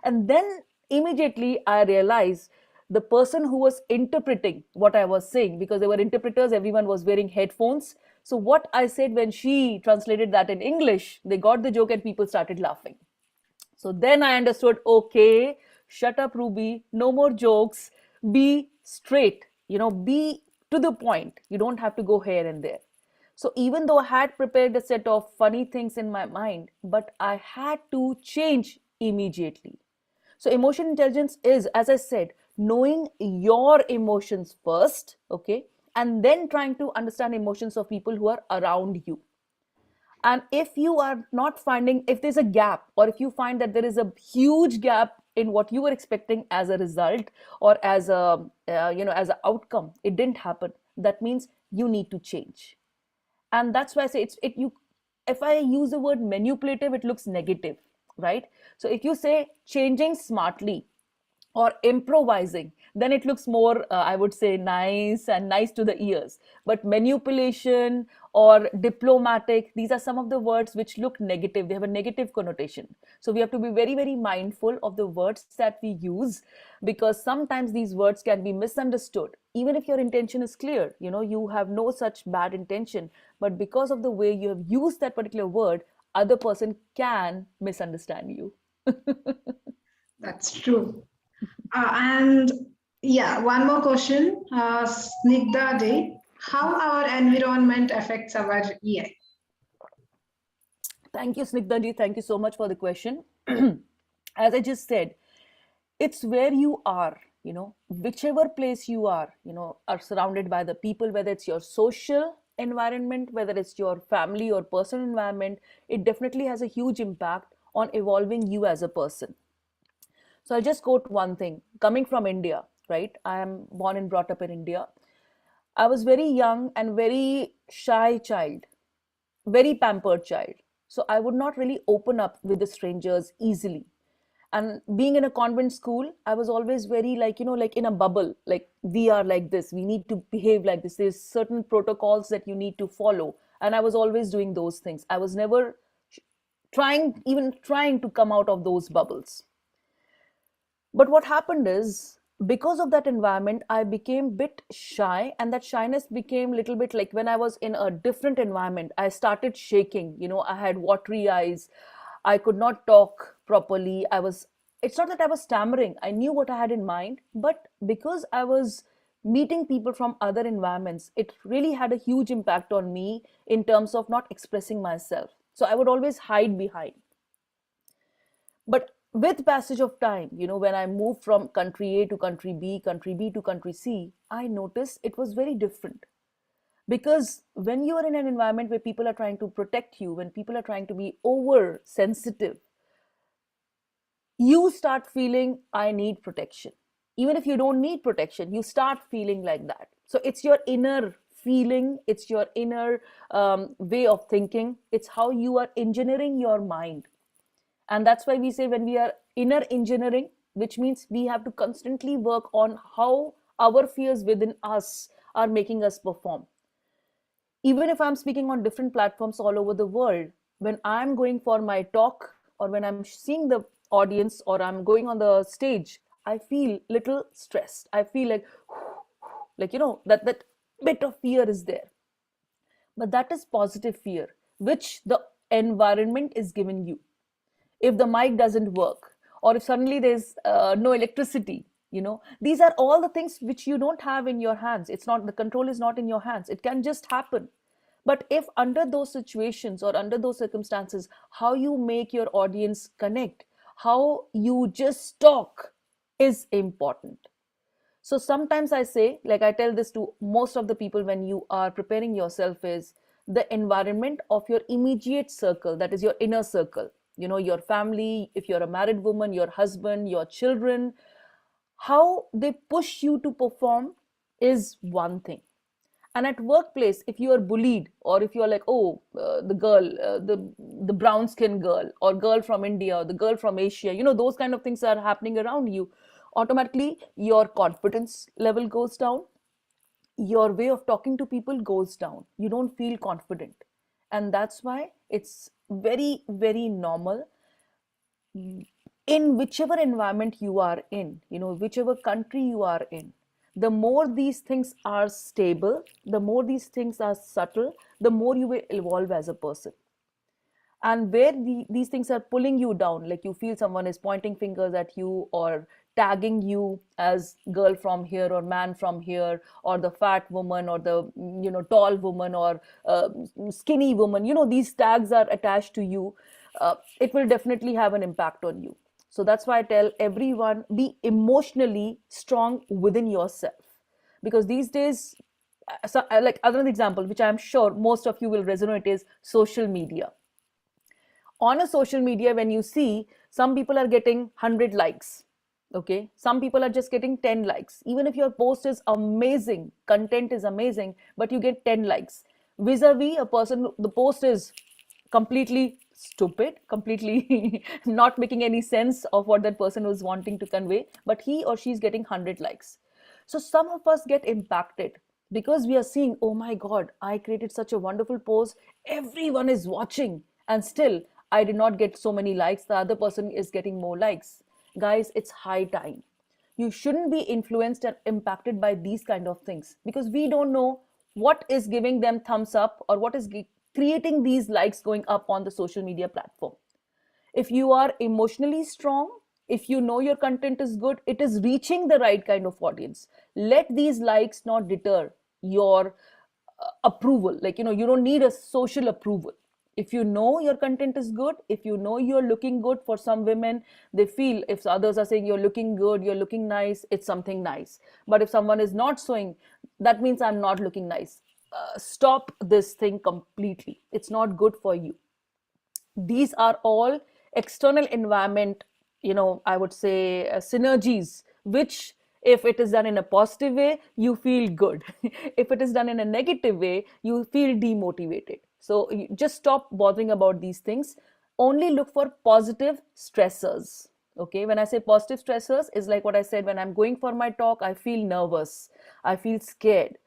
Speaker 2: And then immediately I realized the person who was interpreting what I was saying, because there were interpreters, everyone was wearing headphones. So what I said, when she translated that in English, they got the joke and people started laughing. So then I understood, okay, shut up, Ruby, no more jokes, be straight, be to the point. You don't have to go here and there. So even though I had prepared a set of funny things in my mind, but I had to change immediately. So emotion intelligence is, as I said, knowing your emotions first, okay, and then trying to understand emotions of people who are around you. And if you are not finding, if there's a gap, or if you find that there is a huge gap in what you were expecting as a result, or as a as an outcome, it didn't happen, that means you need to change. And that's why I say it's it you if I use the word manipulative, it looks negative, right? So if you say changing smartly or improvising, then it looks more, I would say, nice and nice to the ears. But manipulation or diplomatic, these are some of the words which look negative. They have a negative connotation. So we have to be very, very mindful of the words that we use, because sometimes these words can be misunderstood. Even if your intention is clear, you have no such bad intention, but because of the way you have used that particular word, other person can misunderstand you.
Speaker 1: That's true. And yeah, one more question. Snigdha Day, how our environment affects our EI?
Speaker 2: Thank you, Snigdha. Thank you so much for the question. As I just said, it's where you are, whichever place you are surrounded by the people, whether it's your social environment, whether it's your family or personal environment, it definitely has a huge impact on evolving you as a person. So I'll just quote one thing. Coming from India, right? I am born and brought up in India. I was very young and very shy child, very pampered child. So I would not really open up with the strangers easily. And being in a convent school, I was always very, like in a bubble. Like, we are like this, we need to behave like this, there's certain protocols that you need to follow. And I was always doing those things. I was never trying to come out of those bubbles. But what happened is, because of that environment, I became bit shy, and that shyness became little bit like when I was in a different environment, I started shaking. I had watery eyes. I could not talk properly. It's not that I was stammering. I knew what I had in mind, but because I was meeting people from other environments, it really had a huge impact on me in terms of not expressing myself. So I would always hide behind. But with passage of time, when I moved from country A to country B to country C, I noticed it was very different. Because when you are in an environment where people are trying to protect you, when people are trying to be over sensitive, you start feeling, I need protection. Even if you don't need protection, you start feeling like that. So it's your inner feeling, it's your inner way of thinking, it's how you are engineering your mind. And that's why we say when we are inner engineering, which means we have to constantly work on how our fears within us are making us perform. Even if I'm speaking on different platforms all over the world, when I'm going for my talk or when I'm seeing the audience or I'm going on the stage, I feel little stressed. I feel like that bit of fear is there. But that is positive fear, which the environment is giving you. If the mic doesn't work, or if suddenly there's no electricity, these are all the things which you don't have in your hands. It's not, the control is not in your hands, it can just happen. But if under those situations or under those circumstances, how you make your audience connect, how you just talk is important. So sometimes I say, like I tell this to most of the people when you are preparing yourself, is the environment of your immediate circle, that is your inner circle, your family, if you're a married woman, your husband, your children, how they push you to perform is one thing. And at workplace, if you are bullied, or if you're like, oh, the girl, the brown skin girl, or girl from India, or the girl from Asia, those kind of things are happening around you, automatically your confidence level goes down, your way of talking to people goes down, you don't feel confident. And that's why it's very, very normal, in whichever environment you are in, whichever country you are in, the more these things are stable, the more these things are subtle, the more you will evolve as a person. And where these things are pulling you down, like you feel someone is pointing fingers at you or tagging you as girl from here or man from here, or the fat woman, or the tall woman, or skinny woman, these tags are attached to you, it will definitely have an impact on you. So that's why I tell everyone, be emotionally strong within yourself. Because these days, so, like another example which I'm sure most of you will resonate is social media. On a social media, when you see, some people are getting 100 likes, okay, some people are just getting 10 likes. Even if your post is amazing, content is amazing, but you get 10 likes, vis-a-vis a person, the post is completely stupid, completely not making any sense of what that person was wanting to convey, but he or she is getting 100 likes. So some of us get impacted because we are seeing, oh my God, I created such a wonderful post, everyone is watching, and still I did not get so many likes, the other person is getting more likes. Guys, it's high time. You shouldn't be influenced and impacted by these kind of things, because we don't know what is giving them thumbs up or what is creating these likes going up on the social media platform. If you are emotionally strong, if you know your content is good, it is reaching the right kind of audience, let these likes not deter your approval. Like, you don't need a social approval. If you know your content is good, if you know you're looking good, for some women, they feel if others are saying you're looking good, you're looking nice, it's something nice. But if someone is not showing, that means I'm not looking nice. Stop this thing completely, it's not good for you. These are all external environment, I would say, synergies, which if it is done in a positive way, you feel good. If it is done in a negative way, you feel demotivated. So you just stop bothering about these things. Only look for positive stressors. Okay, when I say positive stressors, is like what I said, when I'm going for my talk, I feel nervous, I feel scared.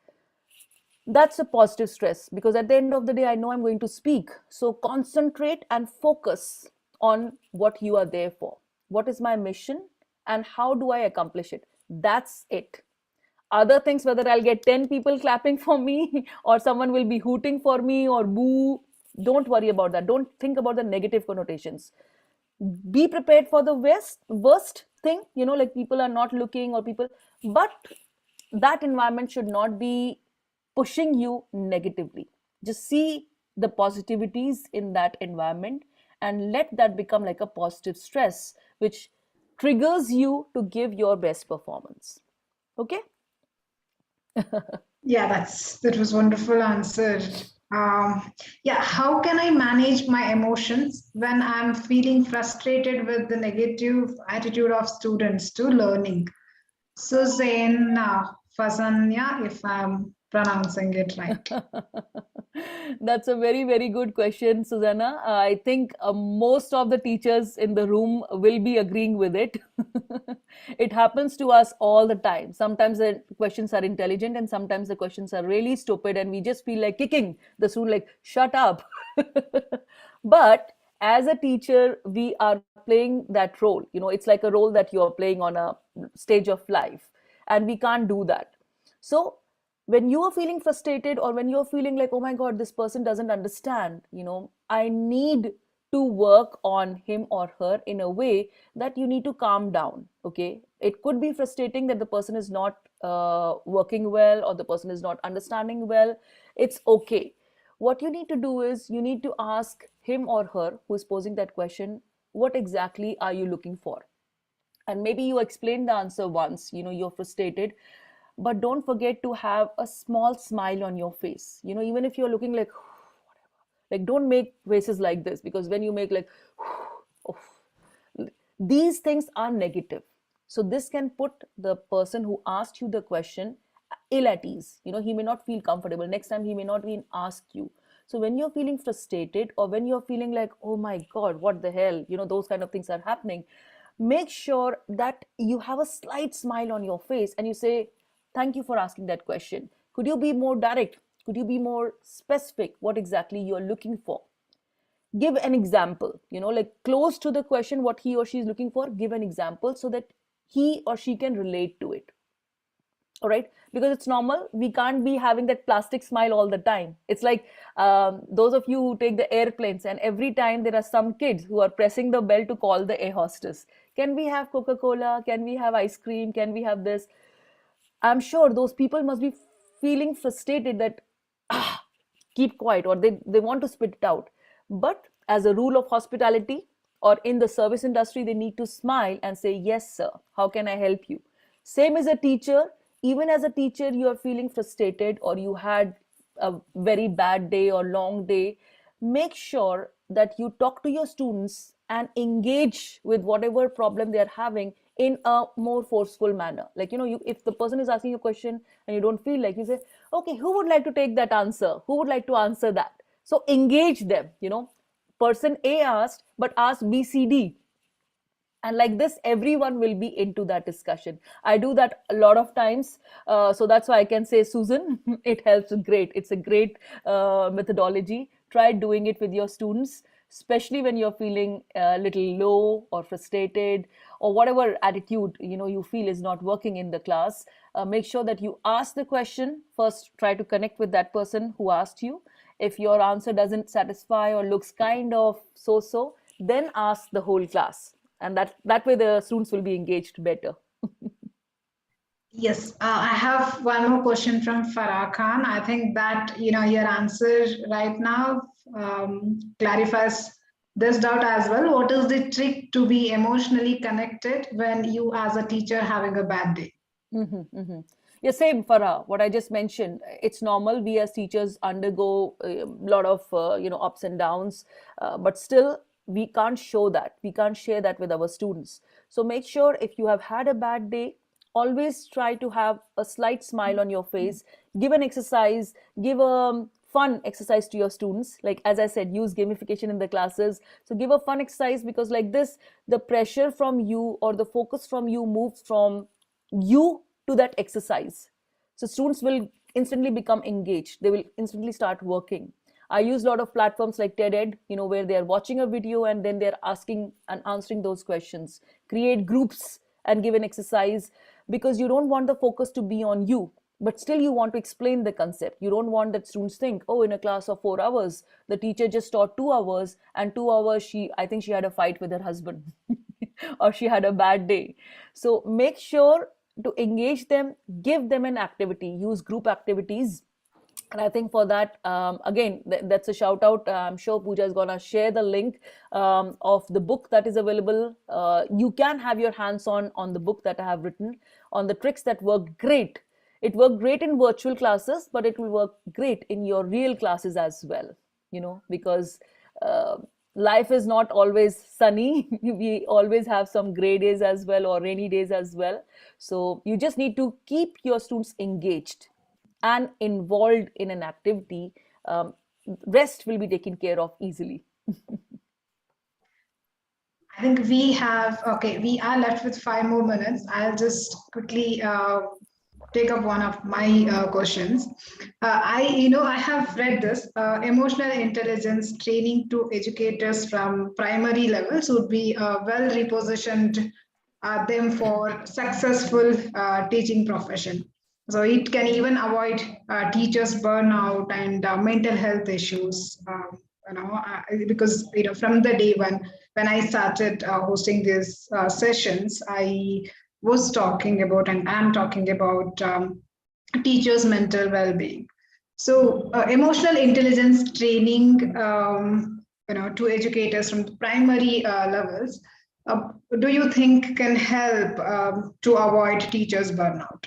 Speaker 2: That's a positive stress, because at the end of the day, I know I'm going to speak. So concentrate and focus on what you are there for. What is my mission and how do I accomplish it? That's it. Other things, whether I'll get 10 people clapping for me or someone will be hooting for me or boo, don't worry about that. Don't think about the negative connotations. Be prepared for the worst thing, like people are not looking or people, but that environment should not be pushing you negatively. Just see the positivities in that environment and let that become like a positive stress, which triggers you to give your best performance. Okay.
Speaker 1: Yeah, that was wonderful answer. Yeah, how can I manage my emotions when I'm feeling frustrated with the negative attitude of students to learning? Suzanne Fasanya, if I'm pronouncing it right.
Speaker 2: That's a very, very good question, Susanna. I think most of the teachers in the room will be agreeing with it. It happens to us all the time. Sometimes the questions are intelligent and sometimes the questions are really stupid, and we just feel like kicking the student, like, shut up. But as a teacher, we are playing that role. It's like a role that you are playing on a stage of life, and we can't do that. So when you are feeling frustrated or when you're feeling like, oh my god, this person doesn't understand, I need to work on him or her in a way that you need to calm down. Okay, it could be frustrating that the person is not working well or the person is not understanding well. It's okay. What you need to do is you need to ask him or her who is posing that question, what exactly are you looking for? And maybe you explain the answer once, you're frustrated, but don't forget to have a small smile on your face. Even if you're looking like don't make faces like this, because when you make like these things are negative. So this can put the person who asked you the question ill at ease. He may not feel comfortable. Next time he may not even ask you. So when you're feeling frustrated or when you're feeling like, oh my god, what the hell, those kind of things are happening, make sure that you have a slight smile on your face and you say, thank you for asking that question. Could you be more direct? Could you be more specific what exactly you're looking for? Give an example, like close to the question what he or she is looking for. Give an example so that he or she can relate to it. All right, because it's normal, we can't be having that plastic smile all the time. It's like those of you who take the airplanes, and every time there are some kids who are pressing the bell to call the air hostess, can we have Coca-Cola, can we have ice cream, can we have this? I'm sure those people must be feeling frustrated that keep quiet, or they want to spit it out. But as a rule of hospitality or in the service industry, they need to smile and say, yes, sir, how can I help you? Same as a teacher. Even as a teacher, you are feeling frustrated or you had a very bad day or long day, make sure that you talk to your students and engage with whatever problem they are having in a more forceful manner. Like, if the person is asking a question and you don't feel like, you say, okay, who would like to take that answer? Who would like to answer that? So engage them. Person A asked, but ask B, C, D, and like this everyone will be into that discussion. I do that a lot of times, so that's why I can say, Susan, it helps great. It's a great methodology. Try doing it with your students, especially when you're feeling a little low or frustrated or whatever attitude you feel is not working in the class. Make sure that you ask the question first. Try to connect with that person who asked you. If your answer doesn't satisfy or looks kind of so, then ask the whole class, and that way the students will be engaged better.
Speaker 1: Yes, I have one more question from Farah Khan. I think that your answer right now clarifies this doubt as well. What is the trick to be emotionally connected when you, as a teacher, having a bad day?
Speaker 2: Yeah, same, Farah. What I just mentioned, it's normal. We as teachers undergo a lot of ups and downs, but still we can't show that. We can't share that with our students. So make sure if you have had a bad day, always try to have a slight smile on your face. Give an exercise. Give a fun exercise to your students. Like as I said, use gamification in the classes. So give a fun exercise, because like this, the pressure from you or the focus from you moves from you to that exercise. So students will instantly become engaged. They will instantly start working. I use a lot of platforms like TED-Ed, where they are watching a video and then they're asking and answering those questions. Create groups and give an exercise because you don't want the focus to be on you, but still you want to explain the concept. You don't want that students think, oh, in a class of 4 hours the teacher just taught 2 hours, and 2 hours I think she had a fight with her husband or she had a bad day. So make sure to engage them, give them an activity, use group activities. And I think for that, again, that's a shout out. I'm sure Pooja is gonna share the link of the book that is available. You can have your hands on the book that I have written on the tricks that work great. It worked great in virtual classes, but it will work great in your real classes as well. Because uh, life is not always sunny. We always have some gray days as well, or rainy days as well. So you just need to keep your students engaged and involved in an activity. Rest will be taken care of easily.
Speaker 1: I think we are left with 5 more minutes. I'll just quickly take up one of my questions. I have read this emotional intelligence training to educators from primary levels would be well repositioned them for successful teaching profession. So it can even avoid teachers burnout and mental health issues. Because from the day when I started hosting these sessions, I was talking about and am talking about teachers' mental well-being. So emotional intelligence training, to educators from the primary levels, do you think can help to avoid teachers' burnout?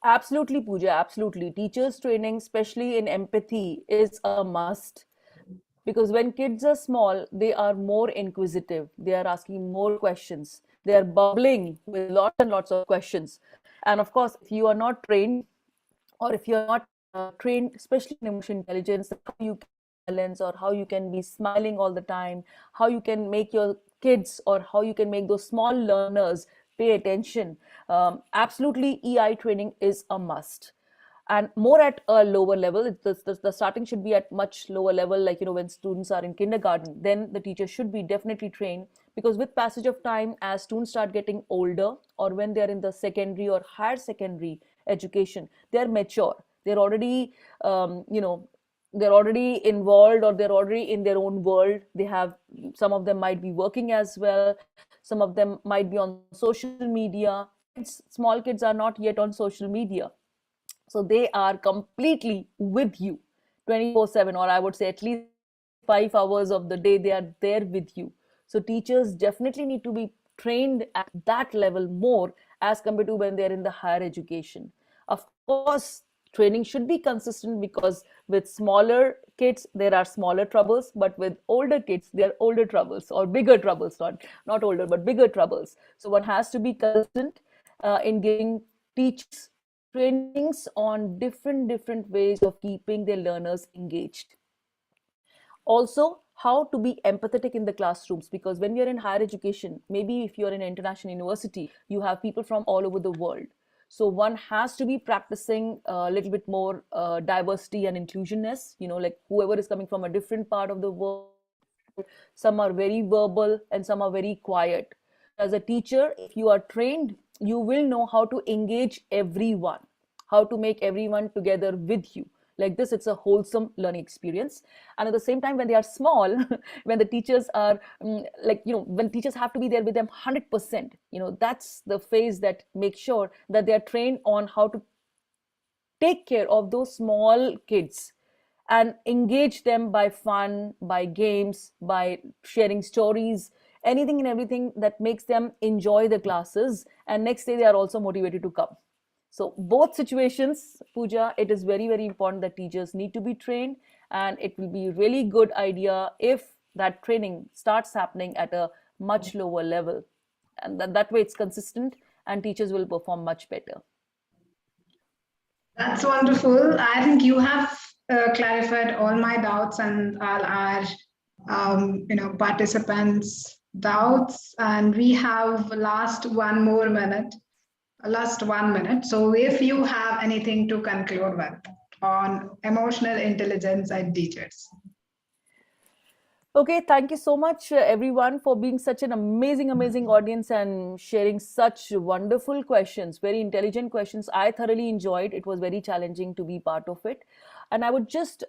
Speaker 2: Absolutely, Pooja, absolutely. Teachers training, especially in empathy, is a must, because when kids are small, they are more inquisitive. They are asking more questions. They are bubbling with lots and lots of questions. And of course, if you are not trained, or if you're not trained, especially in emotional intelligence, how you can balance, or how you can be smiling all the time, how you can make your kids, or how you can make those small learners pay attention. Absolutely, EI training is a must. And more at a lower level. The starting should be at much lower level, like when students are in kindergarten, then the teacher should be definitely trained, because with passage of time, as students start getting older, or when they are in the secondary or higher secondary education, they are mature, they're already they're already involved, or they're already in their own world. They have, some of them might be working as well, some of them might be on social media. Small kids are not yet on social media, so they are completely with you 24/7, or I would say at least 5 hours of the day they are there with you. So teachers definitely need to be trained at that level more, as compared to when they're in the higher education. Of course, training should be consistent, because with smaller kids there are smaller troubles, but with older kids there are older troubles, or bigger troubles, not older but bigger troubles. So one has to be consistent in giving teachers trainings on different ways of keeping their learners engaged. Also, how to be empathetic in the classrooms, because when we are in higher education, maybe if you're in an international university, you have people from all over the world. So one has to be practicing a little bit more diversity and inclusionness, like whoever is coming from a different part of the world. Some are very verbal and some are very quiet. As a teacher, if you are trained, you will know how to engage everyone, how to make everyone together with you. Like this, it's a wholesome learning experience. And at the same time, when they are small, when the teachers are when teachers have to be there with them 100%, that's the phase that makes sure that they are trained on how to take care of those small kids and engage them by fun, by games, by sharing stories, anything and everything that makes them enjoy the classes. And next day, they are also motivated to come. So, both situations, Pooja, it is very, very important that teachers need to be trained. And it will be a really good idea if that training starts happening at a much lower level. And that way, it's consistent and teachers will perform much better.
Speaker 1: That's wonderful. I think you have clarified all my doubts and all our, participants' doubts. And we have last 1 minute. So if you have anything to conclude with on emotional intelligence and teachers.
Speaker 2: Okay, thank you so much, everyone, for being such an amazing, amazing audience and sharing such wonderful questions, very intelligent questions. I thoroughly enjoyed. It was very challenging to be part of it, and I would just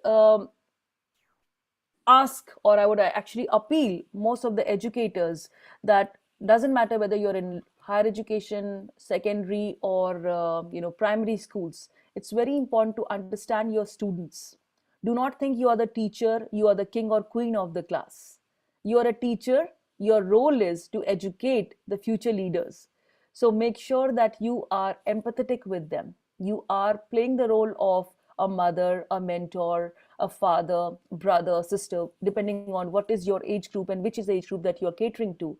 Speaker 2: ask, or I would actually appeal most of the educators that doesn't matter whether you're in higher education, secondary, or primary schools. It's very important to understand your students. Do not think you are the teacher, you are the king or queen of the class. You are a teacher. Your role is to educate the future leaders. So make sure that you are empathetic with them. You are playing the role of a mother, a mentor, a father, brother, sister, depending on what is your age group and which is the age group that you are catering to.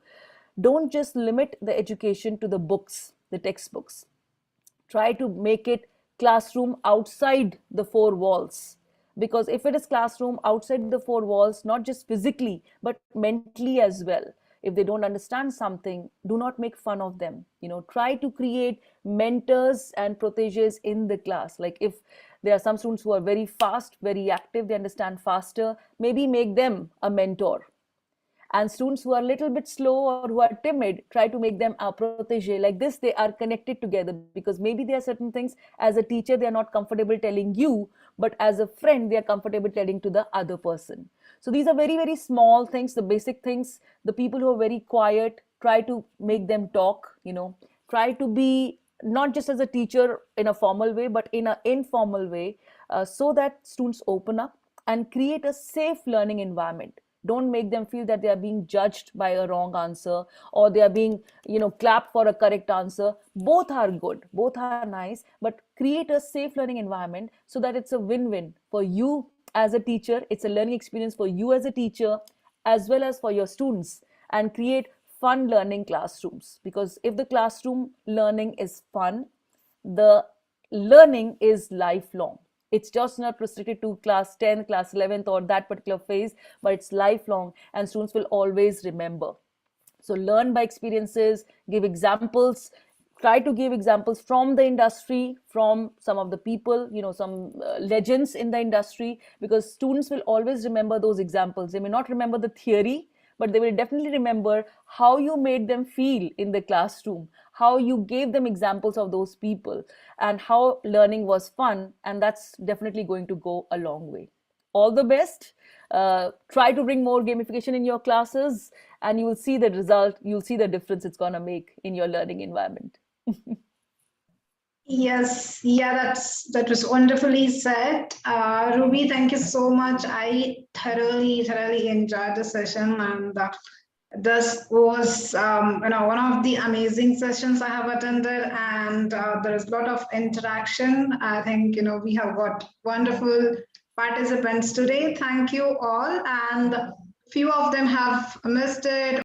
Speaker 2: Don't just limit the education to the books, the textbooks. Try to make it classroom outside the four walls, because if it is classroom outside the four walls, not just physically but mentally as well, if they don't understand something, do not make fun of them. Try to create mentors and proteges in the class. Like, if there are some students who are very fast, very active, they understand faster, maybe make them a mentor. And students who are a little bit slow or who are timid, try to make them a protege. Like this, they are connected together, because maybe there are certain things as a teacher they are not comfortable telling you, but as a friend they are comfortable telling to the other person. So these are very, very small things, the basic things. The people who are very quiet, try to make them talk. Try to be not just as a teacher in a formal way but in an informal way, so that students open up and create a safe learning environment. Don't make them feel that they are being judged by a wrong answer, or they are being clapped for a correct answer. Both are good, both are nice, but create a safe learning environment so that it's a win-win for you as a teacher. It's a learning experience for you as a teacher, as well as for your students. And create fun learning classrooms, because if the classroom learning is fun, the learning is lifelong. It's just not restricted to class 10th, class 11th, or that particular phase, but it's lifelong, and students will always remember. So learn by experiences, give examples, try to give examples from the industry, from some of the people, some legends in the industry, because students will always remember those examples. They may not remember the theory, but they will definitely remember how you made them feel in the classroom, how you gave them examples of those people, and how learning was fun. And that's definitely going to go a long way. All the best. Try to bring more gamification in your classes, and you will see the result. You'll see the difference it's going to make in your learning environment.
Speaker 1: Yes, yeah, that was wonderfully said. Ruby, thank you so much. I thoroughly enjoyed the session, and this was one of the amazing sessions I have attended, and there is a lot of interaction. I think we have got wonderful participants today. Thank you all, and few of them have missed it